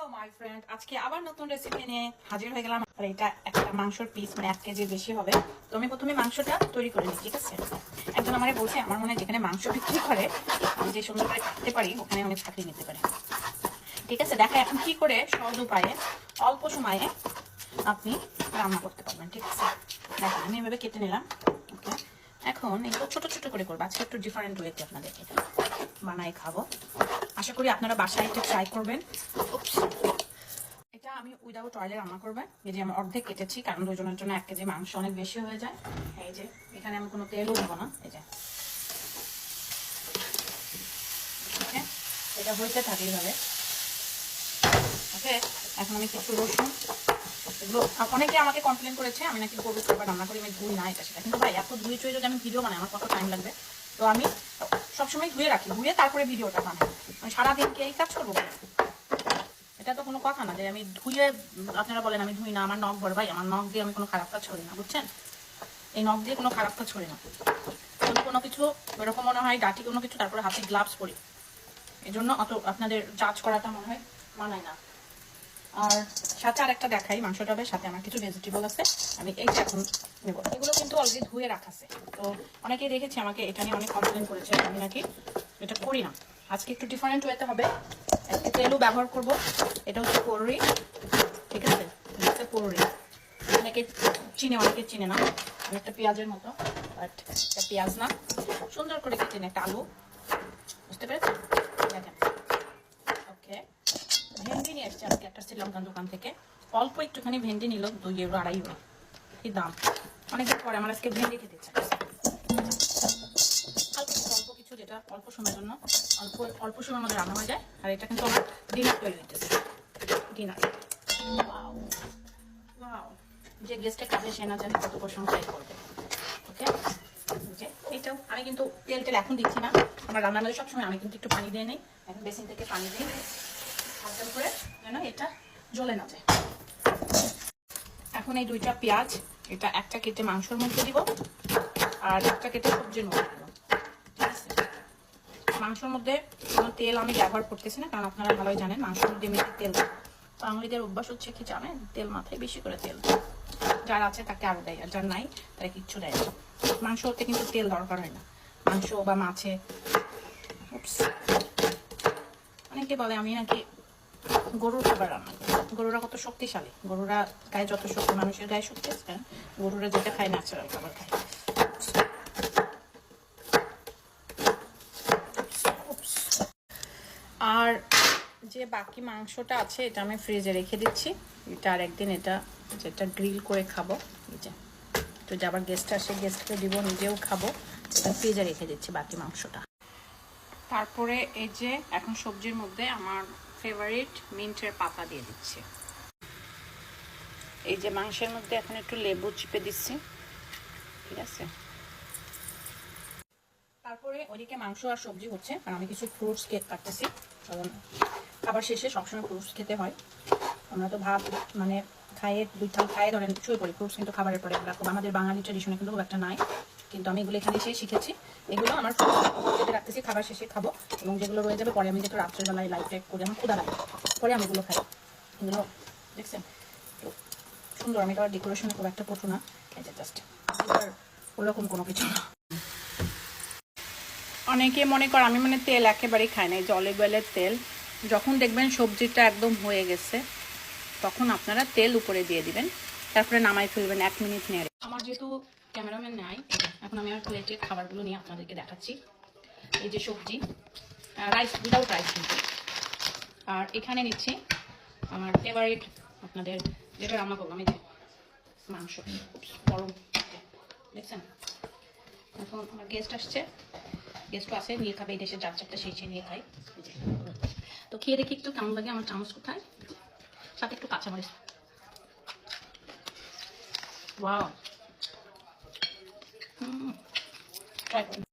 Hello my friend, আজকে আবার নতুন রেসিপি নিয়ে হাজির হয়ে গেলাম। আর এটা একটা মাংসের পিস, মানে 1 কেজির বেশি হবে। তো আমি প্রথমে মাংসটা তৈরি করে নিই, ঠিক আছে? একজন আমারে বলছে আমার মনে হয় যেখানে মাংস বিক্রি করে আমি যে সুন্দর করে কাটতে পারি ওখানে অনেক চাকরি নিতে পারে। ঠিক আছে, দেখা এখন কি করে সহজ উপায়ে অল্প সময়ে আপনি রান্না করতে পারবেন। ঠিক আছে, দেখেন আমি এভাবে কেটে নিলাম। ওকে, এখন এগুলো ছোট ছোট করে করবো। আজকে একটু ডিফারেন্ট ওয়েতে আপনাদেরকে বানাই খাবো। আশা করি আপনারা বাসায় একটু ট্রাই করবেন। এটা আমি উইদাউট অয়েলে রান্না করবেন। এই যে আমি অর্ধেক কেটেছি, কারণ দুজনের জন্য 1 কেজি মাংস অনেক বেশি হয়ে যায়। এই যে এখানে আমি কোনো তেলও দেবো না। এই যে ওকে, এটা হইতে থাকে এইভাবে। ওকে, এখন আমি কিছু রসুন, এগুলো অনেকে আমাকে কমপ্লেন করেছে আমি নাকি গরুর খাবার রান্না করি, আমি ধুই না এটা সেটা। কিন্তু ভাই এত ধুয়ে চুয়ে যদি আমি ভিডিও বানাই আমার কত টাইম লাগবে। তো আমি সবসময় ধুয়ে রাখি, ধুয়ে তারপরে ভিডিওটা বানাই। আমি সারাদিন কি এই কাজ করবো? এটা তো কোনো কথা না যে আমি ধুয়ে, আপনারা বলেন আমি ধুই না, আমার নখ বড়। ভাই আমার নখ দিয়ে আমি কোনো খারাপ কাজ করি না, বুঝছেন? এই নখ দিয়ে কোনো খারাপ কাজ করি না। কোনো কিছু এরকম মনে হয় ডাটি কোনো কিছু, তারপরে হাতে গ্লাভস পরি। এই জন্য অত আপনাদের জাজ করাটা মনে হয় মানায় না। আর সাথে আরেকটা দেখাই, মাংসটা হবে সাথে আমার কিছু ভেজিটেবল আছে, আমি এইটা এখন নেব। এগুলো কিন্তু অলরেডি ধুয়ে রাখা আছে। তো অনেকেই দেখেছি আমাকে এটা নিয়ে অনেক কমপ্লেন করেছে আমি নাকি এটা করি না। আজকে একটু ডিফারেন্ট ওয়েতে হবে। একটু তেলও ব্যবহার করব। এটা হচ্ছে পোড়রি, ঠিক আছে? হচ্ছে পোড়রি, অনেকে চিনে অনেকে চিনে না। অনেকটা পেঁয়াজের মতো, বাট এটা পেঁয়াজ না। সুন্দর করে কেটে নিন একটা আলু, বুঝতে পেরেছেন? দেখেন, ওকে। ভেন্ডি নিয়ে এসছি আজকে একটা শ্রীলঙ্কান দোকান থেকে। অল্প একটুখানি ভেন্ডি নিল 2 ইউরো 2.5 ইউরো, কি দাম। অনেকদিন পরে আমার আজকে ভেন্ডি খেতে চাই। অল্প কিছু, যেটা অল্প সময়ের জন্য অল্প সময়ের মধ্যে রান্না হয়ে যায়। আর এটা কিন্তু আমার ডিনার তৈরি হইতেছে, ডিনার। যে গেস্টে খাবে সে না জানি কত প্রশংসা করবে। ওকে, যে এইটাও আমি কিন্তু তেল এখন দিচ্ছি না। আমার রান্নার মধ্যে সবসময় আমি কিন্তু একটু পানি দিয়ে নিই। এখন বেসিন থেকে পানি দিই হালকা করে, যেন এটা জ্বলে না যায়। এখন এই 2টা পেঁয়াজ, এটা একটা কেটে মাংসের মধ্যে দিব আর একটা কেটে সবজির মধ্যে দিব। ঠিক আছে, মাংসের মধ্যে কোনো তেল আমি ব্যবহার করতেছি না, কারণ আপনারা ভালোই জানেন মাংসের মধ্যে এমনিতে তেল। বাঙালিদের অভ্যাস হচ্ছে কি জানেন, তেল মাথায় বেশি করে তেল। যার আছে তাকে আরো দেয়, আর যার নাই তারা কিচ্ছু দেয় না। মাংস হতে কিন্তু তেল দরকার হয় না, মাংস বা মাছে। অনেকে বলে আমি নাকি গরুর খাবার রান্না করি। গরুরা কত শক্তিশালী, গরুরা গায়ে যত শক্তি মানুষের গায়ে শক্তি আছে, গরুরা যেটা খায় ন্যাচারাল খাবার খায়। আর যে বাকি মাংসটা আছে এটা আমি ফ্রিজে রেখে দিচ্ছি। এটা আর একদিন এটা যেটা গ্রিল করে খাবো। এই যে তো যে আবার গেস্ট আসে, গেস্টকে দিব, নিজেও খাবো। এটা ফ্রিজে রেখে দিচ্ছি বাকি মাংসটা। তারপরে এই যে এখন সবজির মধ্যে আমার ফেভারিট মিন্টের পাতা দিয়ে দিচ্ছি। এই যে মাংসের মধ্যে এখন একটু লেবু চিপে দিচ্ছি, ঠিক আছে? তারপরে ওইদিকে মাংস আর সবজি হচ্ছে, আর আমি কিছু ফ্রুটস কেক কাটতেছি। কারণ খাবার শেষে সবসময় ফ্রুটস খেতে হয়। আমরা তো ভাত মানে খাইয়ে 2 থাল খাইয়ে ধরেন শুয়ে পড়ি, ফ্রুটস কিন্তু খাবারের পরে খুব আমাদের বাঙালি ট্রেডিশনে কিন্তু খুব একটা নাই। কিন্তু আমি এগুলো এখানে এসে শিখেছি। এগুলো আমার কেটে রাখতেছি, খাবার শেষে খাবো। এবং যেগুলো রয়ে যাবে পরে আমি যেটা রাত্রেবেলায় লাইট টাইট করে আমার ক্ষুধা লাগে, পরে আমি এগুলো খাই। এগুলো দেখছেন তো সুন্দর। আমি তো আর ডেকোরেশনে খুব একটা পটু না, এই যে জাস্ট ওরকম কোনো কিছু না। অনেকে মনে করে আমি মানে তেল একেবারেই খাই না। এই যে অলিভ অয়েলের তেল, যখন দেখবেন সবজিটা একদম হয়ে গেছে তখন আপনারা তেল উপরে দিয়ে দিবেন, তারপরে নামাই ফেলবেন 1 মিনিট নিয়ে। আমার যেহেতু ক্যামেরাম্যান নাই, এখন আমি আমার প্লেটের খাবারগুলো নিয়ে আপনাদেরকে দেখাচ্ছি। এই যে সবজি, রাইস উইদাউট রাইস কিন্তু। আর এখানে নিচ্ছি আমার ফেভারিট, আপনাদের যেটা রান্না করবো আমি, যে মাংস গরম, দেখছেন? এখন আমার গেস্ট আসছে, গেস্টও আছে, নিয়ে খাবে। এই দেশে যার চারটা সেই নিয়ে খাই। তো খেয়ে দেখি একটু কেমন লাগে। আমার চামচ কোথায়? সাথে একটু কাঁচামরিচ। ওয়াও, ট্রাই করুন।